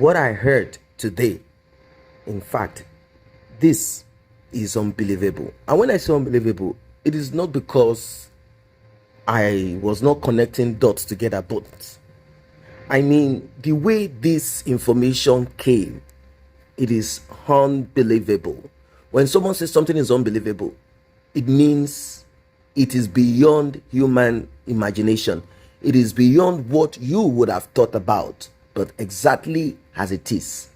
What I heard today, in fact, this is unbelievable. And when I say unbelievable, it is not because I was not connecting dots together, but I mean, the way this information came, it is unbelievable. When someone says something is unbelievable, it means it is beyond human imagination. It is beyond what you would have thought about, but exactly as it is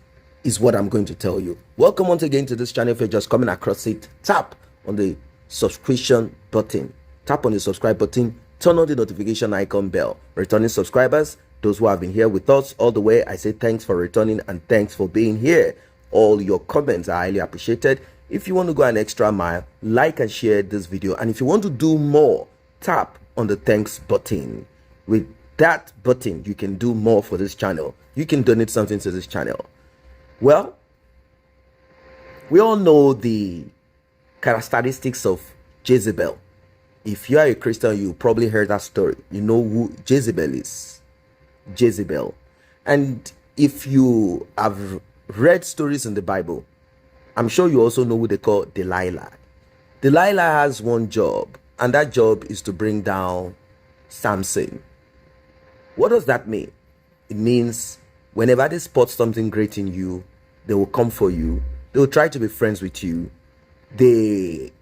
what I'm going to tell you. Welcome once again to this channel. If you're just coming across it, tap on the subscription button. Tap on the subscribe button, turn on the notification icon bell. Returning subscribers, those who have been here with us all the way, I say thanks for returning and thanks for being here. All your comments are highly appreciated. If you want to go an extra mile, like and share this video. And if you want to do more, tap on the thanks button. With that button, you can do more for this channel. You can donate something to this channel. Well, we all know the characteristics of Jezebel. If you are a Christian, you probably heard that story. You know who Jezebel is. Jezebel. And if you have read stories in the Bible, I'm sure you also know who they call Delilah. Delilah has one job, and that job is to bring down Samson. What does that mean? It means whenever they spot something great in you, they will come for you. They will try to be friends with you. They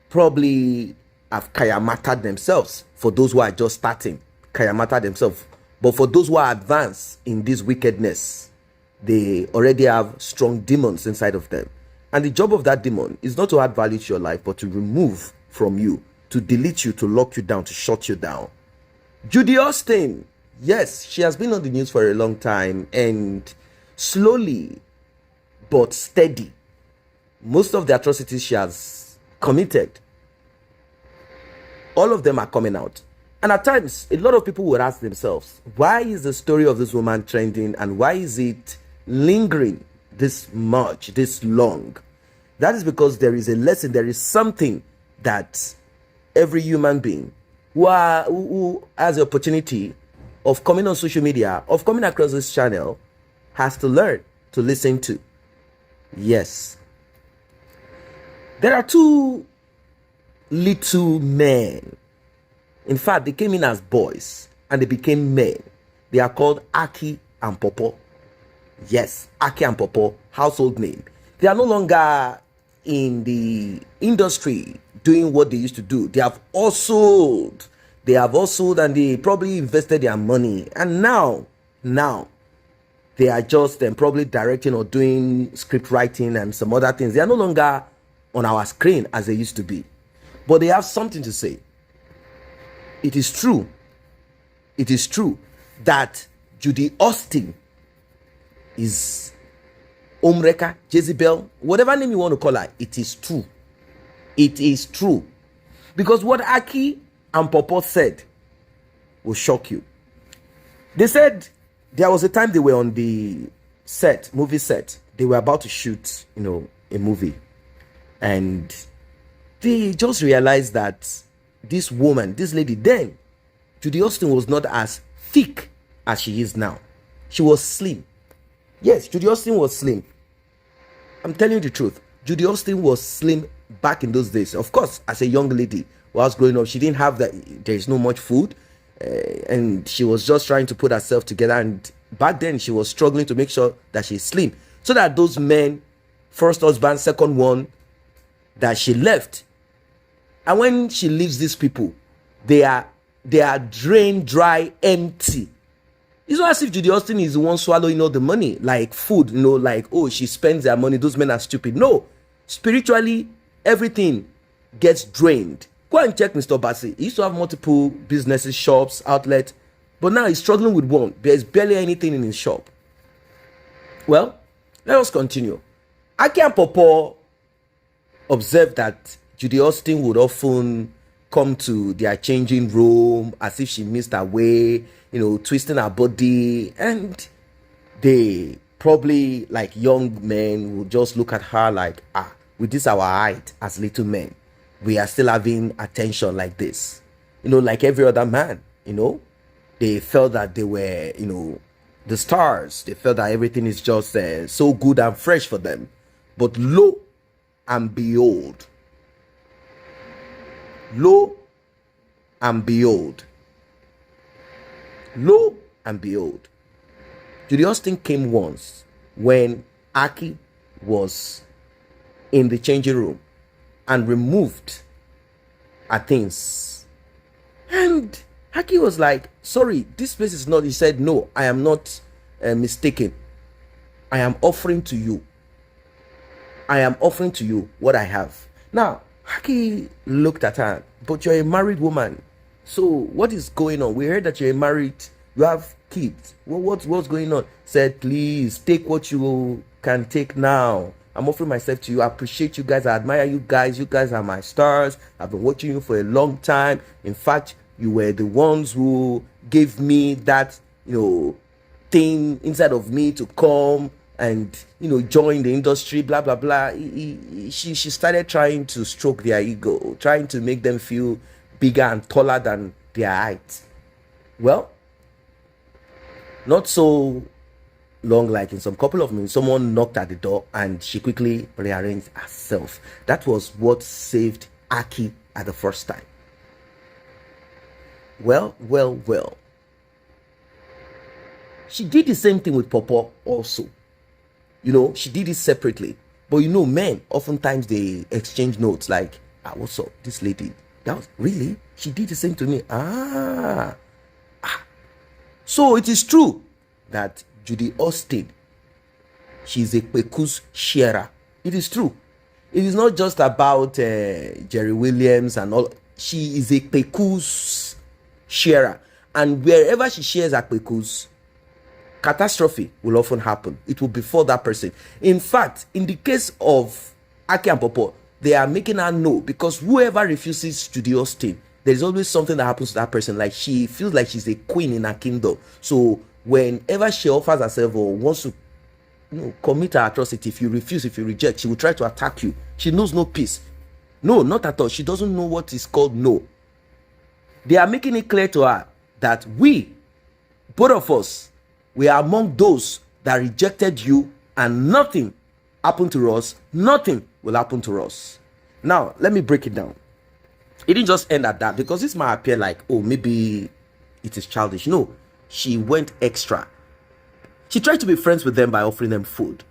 probably have kayamated themselves. For those who are just starting, kayamated themselves. But for those who are advanced in this wickedness, they already have strong demons inside of them. And the job of that demon is not to add value to your life, but to remove from you, to delete you, to lock you down, to shut you down. Judy Austin, yes, she has been on the news for a long time, and slowly but steady, most of the atrocities she has committed, all of them are coming out. And at times, a lot of people would ask themselves, why is the story of this woman trending and why is it lingering this much, this long? That is because there is a lesson, there is something that every human being who has the opportunity of coming on social media, of coming across this channel, has to learn to listen to. Yes. There are two little men. In fact, they came in as boys and they became men. They are called AKI and PAW. Yes, AKI and PAW, household name. They are no longer in the industry doing what they used to do. They have also and they probably invested their money. And now they are just probably directing or doing script writing and some other things. They are no longer on our screen as they used to be. But they have something to say. It is true that Judy Austin is Omreka, Jezebel, whatever name you want to call her. It is true. It is true. Because what Aki and PAW said will shock you. They said there was a time they were on the movie set. They were about to shoot, a movie. And they just realized that this woman, this lady then, Judy Austin, was not as thick as she is now. She was slim. Yes, Judy Austin was slim. I'm telling you the truth. Judy Austin was slim back in those days. Of course, as a young lady, whilst growing up, she didn't have that. There is no much food. And she was just trying to put herself together. And back then, she was struggling to make sure that she's slim. So that those men, first husband, second one, that she left. And when she leaves these people, they are drained, dry, empty. It's not as if Judy Austin is the one swallowing all the money, like food, like, oh, she spends their money, those men are stupid. No, spiritually, everything gets drained. Go and check Mr. Bassi. He used to have multiple businesses, shops, outlets, but now he's struggling with one. There's barely anything in his shop. Well, let us continue. Aki and PAW observed that Judy Austin would often come to their changing room as if she missed her way, twisting her body. And they probably, like young men, would just look at her like, with this our height as little men, we are still having attention like this. Like every other man, they felt that they were, The stars, they felt that everything is just so good and fresh for them. But lo and behold, lo and behold, lo and behold, Judy Austin came once when Aki was in the changing room and removed her things. And Aki was like, sorry, this place is not. He said, no, I am not mistaken. I am offering to you. I am offering to you what I have. Now, Aki looked at her, but you're a married woman. So what is going on? We heard that you're married, you have kids. Well, what's going on? Said, please take what you can take now. I'm offering myself to you. I appreciate you guys. I admire you guys. You guys are my stars. I've been watching you for a long time. In fact, you were the ones who gave me that, thing inside of me to come and, join the industry, blah, blah, blah. She started trying to stroke their ego, trying to make them feel bigger and taller than their height. Well, not so long, like in some couple of minutes, someone knocked at the door and she quickly rearranged herself. That was what saved Aki at the first time. Well. She did the same thing with PAW also. She did it separately. But men, oftentimes they exchange notes like, what's up, this lady? That was, really? She did the same to me. So it is true that Judy Austin, she's a Kpekus sharer. It is true. It is not just about Jerry Williams and all. She is a Kpekus sharer. And wherever she shares her Kpekus, catastrophe will often happen. It will befall that person. In fact, in the case of Aki and PAW, they are making her know, because whoever refuses Judy Austin, there's always something that happens to that person. Like she feels like she's a queen in her kingdom. So whenever she offers herself or wants to commit an atrocity, if you refuse, if you reject, she will try to attack you. She knows no peace. No, not at all. She doesn't know what is called no. They are making it clear to her that we, both of us, we are among those that rejected you, and nothing happened to us. Nothing will happen to us. Now, let me break it down. It didn't just end at that, because this might appear like, oh, maybe it is childish. No, she went extra. She tried to be friends with them by offering them food.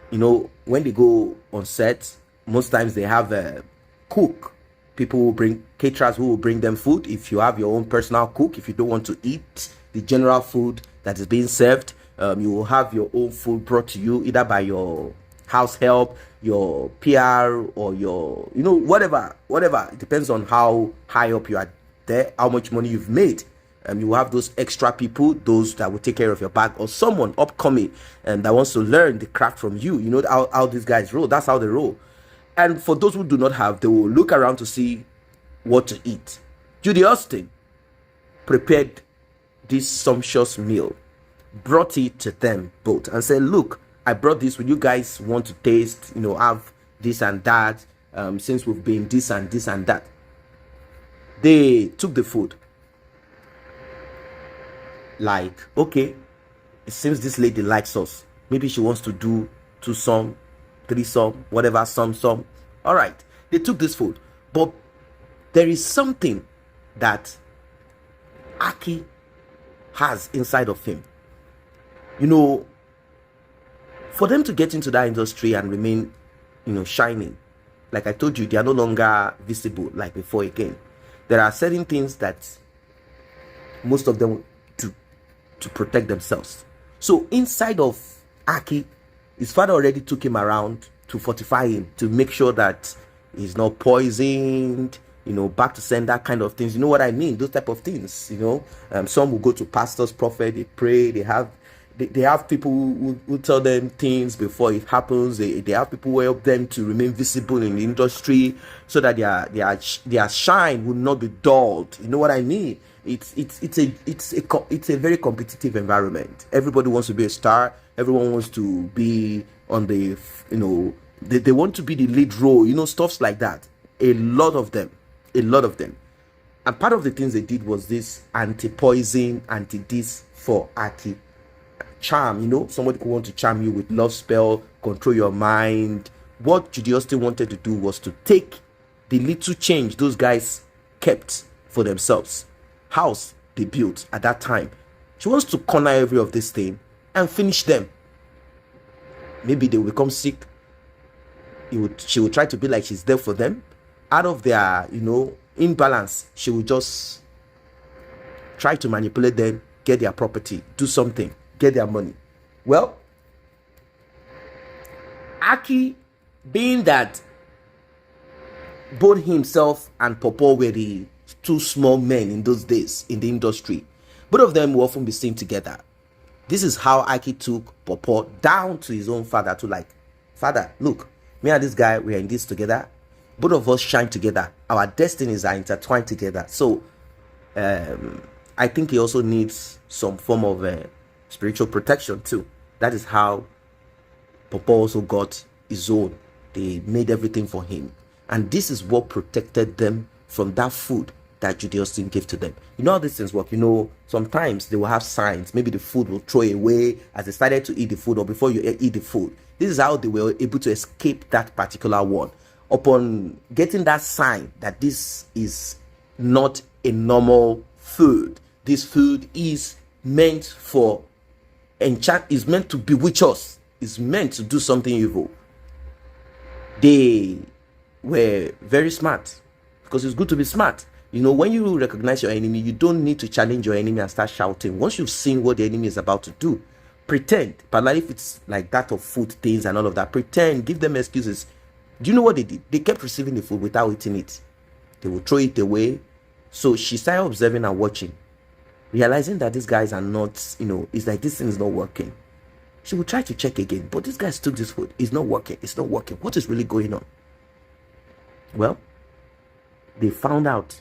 When they go on set, most times they have a cook. People will bring caterers who will bring them food. If you have your own personal cook, if you don't want to eat the general food that is being served, you will have your own food brought to you either by your house help, your PR, or your, whatever. It depends on how high up you are there, how much money you've made. You will have those extra people, those that will take care of your bag, or someone upcoming and that wants to learn the craft from you. You know how these guys roll. That's how they roll. And for those who do not have, they will look around to see what to eat. Judy Austin prepared this sumptuous meal, brought it to them both, and said, look, I brought this. Would you guys want to taste, have this and that, since we've been this and this and that? They took the food. Like, okay, it seems this lady likes us. Maybe she wants to do 2-some, 3-some, whatever, some. All right, they took this food. But there is something that Aki has inside of him. For them to get into that industry and remain, shining, like I told you, they are no longer visible like before again. There are certain things that most of them do to protect themselves. So inside of Aki, his father already took him around to fortify him, to make sure that he's not poisoned, back to sender kind of things. You know what I mean? Those type of things, some will go to pastors, prophet, they pray, they have people who tell them things before it happens. They have people who help them to remain visible in the industry so that their shine will not be dulled. You know what I mean? It's a very competitive environment. Everybody wants to be a star. Everyone wants to be on the, they want to be the lead role, stuffs like that. A lot of them. And part of the things they did was this anti-poison, anti-this for Aki. charm, you know, somebody who want to charm you with love spell, control your mind. What Judy Austin wanted to do was to take the little change those guys kept for themselves, house they built at that time. She wants to corner every of this thing and finish them. Maybe they will become sick. She will try to be like she's there for them. Out of their, you know, imbalance, she will just try to manipulate them, get their property, do something, get their money. Well, AKI, being that both himself and PAW were the two small men in those days in the industry, both of them will often be seen together. This is how AKI took PAW down to his own father to like, father, look, me and this guy, we are in this together. Both of us shine together. Our destinies are intertwined together. So I think he also needs some form of spiritual protection too. That is how PAW also got his own. They made everything for him. And this is what protected them from that food that Judy Austin gave to them. You know how these things work. You know, sometimes they will have signs. Maybe the food will throw away as they started to eat the food, or before you eat the food. This is how they were able to escape that particular one. Upon getting that sign that this is not a normal food, this food is meant for is meant to bewitch us, is meant to do something evil. They were very smart, because it's good to be smart. You know, when you recognize your enemy, you don't need to challenge your enemy and start shouting. Once you've seen what the enemy is about to do, pretend. But like if it's like that of food things and all of that, pretend, give them excuses. Do you know what they did? They kept receiving the food without eating it. They would throw it away. So she started observing and watching, realizing that these guys are not, you know, it's like this thing is not working. She would try to check again, but these guys took this food. It's not working. It's not working. What is really going on? Well, they found out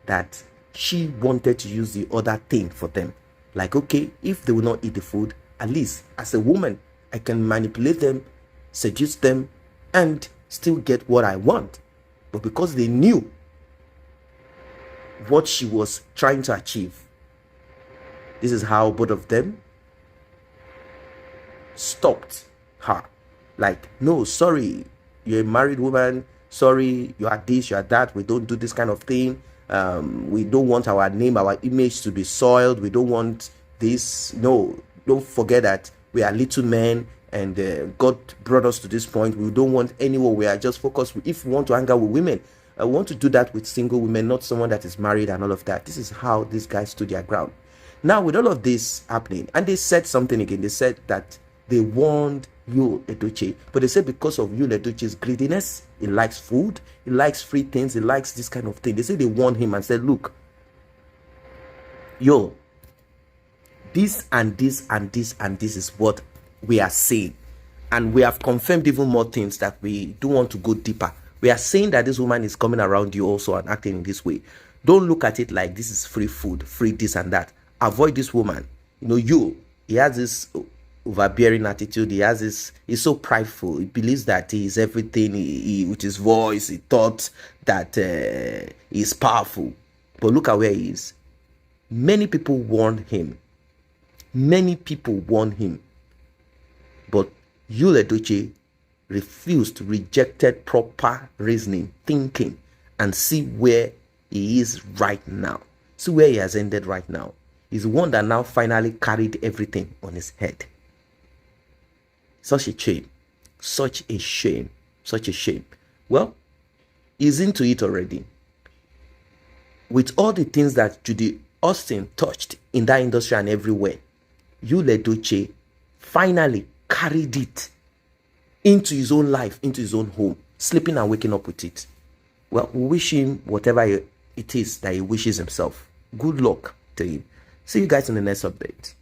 that she wanted to use the other thing for them. Like, okay, if they will not eat the food, at least as a woman, I can manipulate them, seduce them, and still get what I want. But because they knew what she was trying to achieve, this is how both of them stopped her. Like, no, sorry, you're a married woman. Sorry, you are this, you are that. We don't do this kind of thing. We don't want our name, our image to be soiled. We don't want this. No, don't forget that we are little men, and God brought us to this point. We don't want anyone. We are just focused. If we want to hang out with women, I want to do that with single women, not someone that is married and all of that. This is how these guys stood their ground. Now, with all of this happening, and they said something again. They said that they warned YUL EDOCHIE, but they said because of YUL EDOCHIE's greediness, he likes food, he likes free things, he likes this kind of thing. They said they warned him and said, look, YUL, this and this and this and this is what we are saying, and we have confirmed even more things that we don't want to go deeper. We are saying that this woman is coming around you also and acting in this way. Don't look at it like this is free food, free this and that. Avoid this woman. You know, YUL, he has this overbearing attitude. He has this, he's so prideful. He believes that he is everything. He with his voice, he thought that he's powerful. But look at where he is. Many people warned him. Many people warned him. But YUL EDOCHIE refused, rejected proper reasoning, thinking, and see where he is right now. See where he has ended right now. He's the one that now finally carried everything on his head. Such a shame. Such a shame. Such a shame. Well, he's into it already. With all the things that Judy Austin touched in that industry and everywhere, YUL EDOCHIE finally carried it into his own life, into his own home, sleeping and waking up with it. Well, we wish him whatever it is that he wishes himself. Good luck to him. See you guys in the next update.